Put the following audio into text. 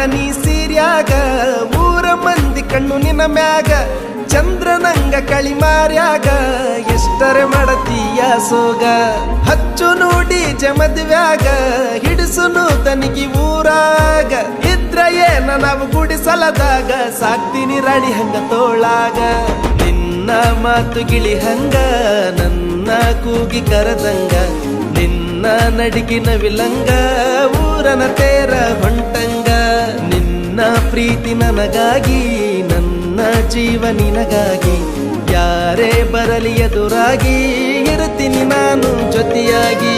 ನೀ ಸೀರ್ಯಾಗ ಊರ ಮಂದಿ ಕಣ್ಣು ನಿನ್ನ ಮ್ಯಾಗ ಚಂದ್ರನಂಗ ಕಳಿಮಾರ್ಯಾಗ ಎಷ್ಟರೆ ಮಾಡತೀಯ ಸೋಗ ಹಚ್ಚು ನೋಡಿ ಜಮದ್ವ್ಯಾಗ ಹಿಡಿಸುನು ತನಿಗಿ ಊರಾಗ ಇದ್ರ ಏನ ನಾವು ಗುಡಿಸಲದಾಗ ಸಾಕ್ತೀನಿ ರಾಣಿ ಹಂಗ ತೋಳಾಗ ನಿನ್ನ ಮಾತು ಗಿಳಿ ಹಂಗ ನನ್ನ ಕೂಗಿ ಕರದಂಗ ನಿನ್ನ ನಡಿಗಿನ ವಿಲಂಗ ಊರನ ತೇರ ಹೊಂಟಂಗ ನಿನ್ನ ಪ್ರೀತಿ ನನಗಾಗಿ ನನ್ನ ಜೀವ ನಿನಗಾಗಿ ಯಾರೇ ಬರಲಿ ಎದುರಾಗಿ ಇರುತ್ತೀನಿ ನಾನು ಜೊತೆಯಾಗಿ